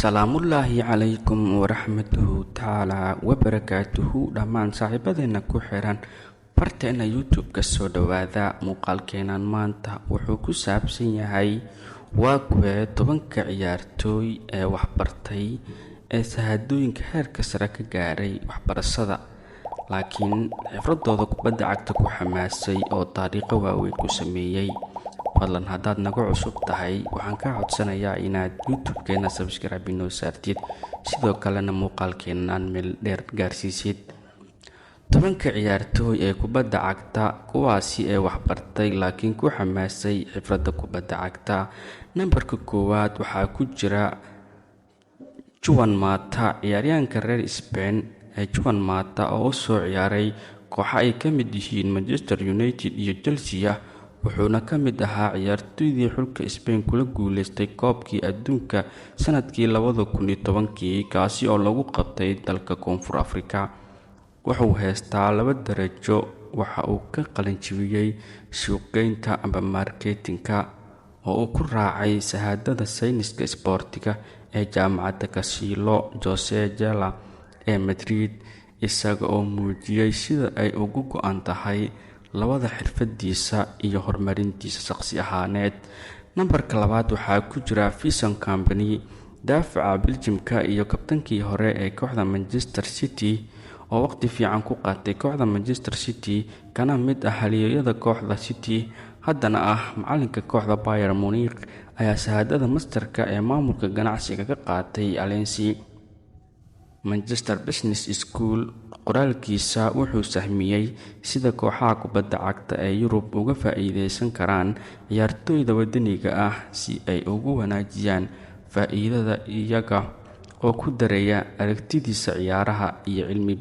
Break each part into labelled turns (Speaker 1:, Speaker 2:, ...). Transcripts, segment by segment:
Speaker 1: salaamullaahi calaykum waraxmatuhu tacaalaa wabarakaatuhu dhammaan saaxiibadeena ku xiran barteena youtube-ka soo dhawaada. muuqaalkeenan maanta wuxuu ku saabsan yahay waa kuwee 10 ciyaartooy ee waxbartay ee shahaadooyinka heerka sare ka gaaray waxbarashada, laakiin xirfadooda kubadda cagta ku xamaasay oo taariikho waaweyn ku sameeyey. fadlan haddaad nagu cusub tahay waxaan kaa codsanayaa inaad youtube-keena subscribe inoo saartid, sidoo kalena muuqaalkeenan meel dheer gaarsiisid. 10 ciyaartooy ee kubadda cagta kuwaasi ee waxbartay laakiin ku xamaasay xirfadda kubadda cagta. nambarka 1 waxaa ku jira Juan Mata, ciyaaryahanka reer Spain ee Juan Mata oo soo ciyaaray kooxo ay ka mid yihiin Manchester United iyo Chelsea, wuxuuna ka mid ahaa ciyaartooydii xulka Spain kula guuleystay koobkii adduunka sanadkii 2010 kaasi oo lagu qabtay dalka Koonfur Afrika. wuxuu haystaa 2 darajo. waxa uu ka qalin jebiyey suuqgeynta ama marketingka oo uu ku raacay shahaadada sayniska isboortiga ee jaamacadda Casilo Jose Jela ee Madrid, isaga oo muujiyey sida ay ugu go'an tahay labada xirfadiisa iyo horumarintiisa shakhsi ahaaneed. nambarka 2 waxaa ku jira Vincent Kompany, daafaca Belgiumka iyo kabtankii hore ee kooxda Manchester City oo waqti fiican ku qaatay kooxda Manchester City, kana mid ah halyeeyada kooxda City, haddana ah macalinka kooxda Bayern Munich, ayaa shahaadada masterka ee maamulka ganacsiga ka qaatay Allianz Manchester Business School. qoraalkiisa wuxuu sahmiyey sida kooxaha kubadda cagta ee Yurub uga faa'iideysan karaan ciyaartooyda wadaniga ah si ay ugu wanaajiyaan faa'iidada iyaga oo ku dareeya aragtidiisa ciyaaraha iyo cilmi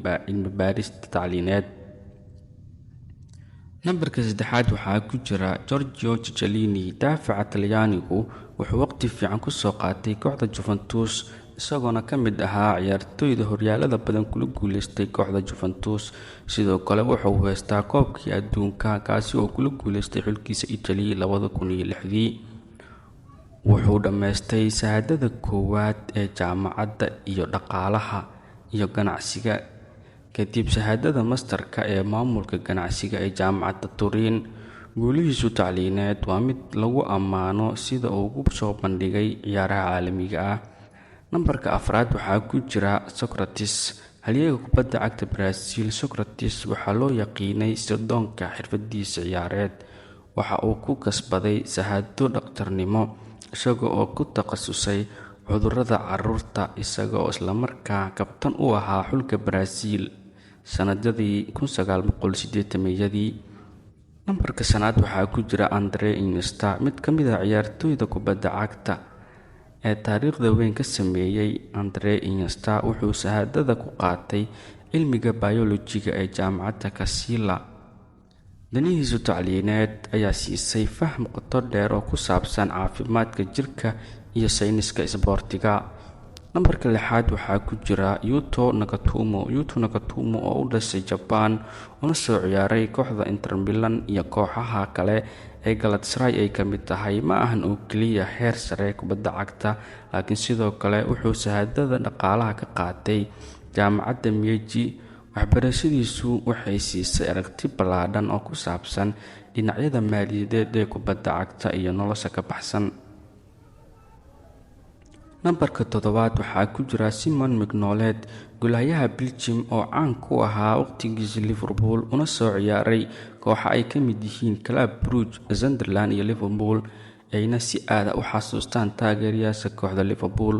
Speaker 1: baarista tacliineed. nambarka 3 waxaa ku jira Giorgio Chiellini, daafaca Talyaanigu wuxuu waqti fiican ku soo qaatay kooxda Juventus, isagoona ka mid ahaa ciyaartooyda horyaalada badan kula guuleystay kooxda Juventus. sidoo kale wuxuu haystaa koobkii adduunka kaasi oo kula guuleystay xulkiisa Italy 2006. wuxuu dhammaystay shahaadada 1 ee jaamacadda iyo dhaqaalaha iyo ganacsiga, kadib shahaadada masterka ee maamulka ganacsiga ee jaamacadda Turin. guulihiisu tacliineed waa mid lagu ammaano sida uu ugu soo bandhigay ciyaaraha caalamiga ah. nambarka 4 waxaa ku jira Socrates, halyeeyga kubadda cagta Brazil. Socrates waxaa loo yaqiinay sirdoonka xirfadiisa ciyaareed. waxa uu ku kasbaday shahaado dhakhtarnimo isaga oo ku takhasusay cudurrada carruurta, isaga oo isla markaa kabtan u ahaa xulka Brazil sanadadii 1980-yadii. nambarka 5 waxaa ku jira Andre Iniesta, mid ka mid ah ciyaartooyda kubadda cagta ee taariikhda weyn ka sameeyey. Andre Iniesta wuxuu shahaadada ku qaatay cilmiga biolojiga ee jaamacadda Casilla. danihiisu tacliineed ayaa siisay faham qoto dheer oo ku saabsan caafimaadka jirka iyo sayniska isboortiga. nambarka 6 waxaa ku jira Yuto Nagatomo oo u dhashay Japan, una soo ciyaaray kooxda Inter Milan iyo kooxaha kale ee Galatasaray ay ka mid tahay. ma ahan oo keliya heer sare kubadda cagta, laakiin sidoo kale wuxuu shahaadada dhaqaalaha ka qaatay jaamacadda Meiji. waxbarashadiisu waxay siisay aragti ballaadhan oo ku saabsan dhinacyada maaliyadeed ee kubadda cagta iyo nolosha ka baxsan. nambarka 7 waxaa ku jira Simon Mignolet, golahayaha Belgium oo caan ku ahaa waqtigiisa Liverpool, una soo ciyaaray kooxo ay ka mid yihiin Club Brugge, Sunderland iyo Liverpool, ayna si aad u xasuustaan taageerayaasha kooxda Liverpool.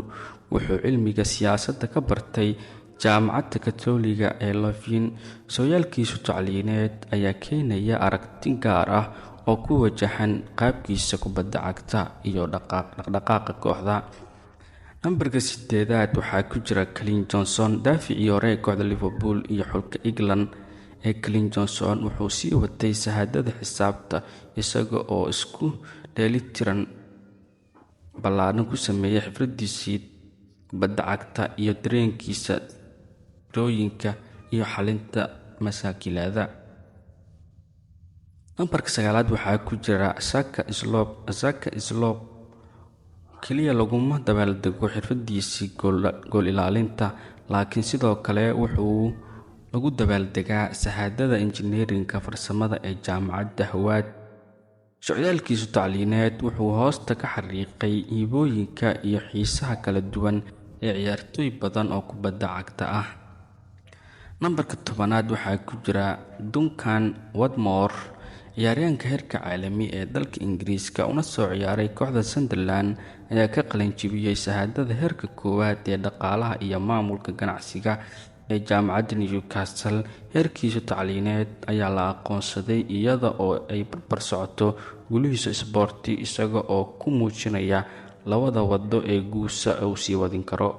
Speaker 1: wuxuu cilmiga siyaasadda ka bartay jaamacadda Katoliga ee Leuven. sooyaalkiisu tacliineed ayaa keenaya aragti gaar ah oo ku wajahan qaabkiisa kubadda cagta iyo dhaqdhaqaaqa kooxda. nambarka 8 waxaa ku jira Clint Johnson, daaficii hore ee kooxda Liverpool iyo xulka England ee Clint Johnson wuxuu sii watay shahaadada xisaabta, isaga oo isku dheelitiran ballaadhan ku sameeyay xirfadiisii kubadda cagta iyo dareenkiisa rooyinka iyo xalinta masaakilaada. nambarka 9 waxaa ku jira Xhaka Slop, kaliya laguma dabaaldego xirfadiisii gool ilaalinta, laakiin sidoo kale wuxuu lagu dabaaldegaa shahaadada injineerinka farsamada ee jaamacadda Howard. socdaalkiisu tacliineed wuxuu hoosta ka xariiqay hibooyinka iyo xiisaha kala duwan ee ciyaartooy badan oo kubadda cagta ah. nambarka 10aad waxaa ku jira Duncan Watmore, ciyaaryahanka heerka caalami ee dalka Ingiriiska una soo ciyaaray kooxda Sunderland, ayaa ka qalin jebiyay shahaadada heerka koowaad ee dhaqaalaha iyo maamulka ganacsiga ee jaamacadda Newcastle. heerkiisa tacliineed ayaa la aqoonsaday iyada oo ay barbar socoto guulihiisa isboorti, isaga oo ku muujinaya labada wado ee guusha uu sii wadin karo.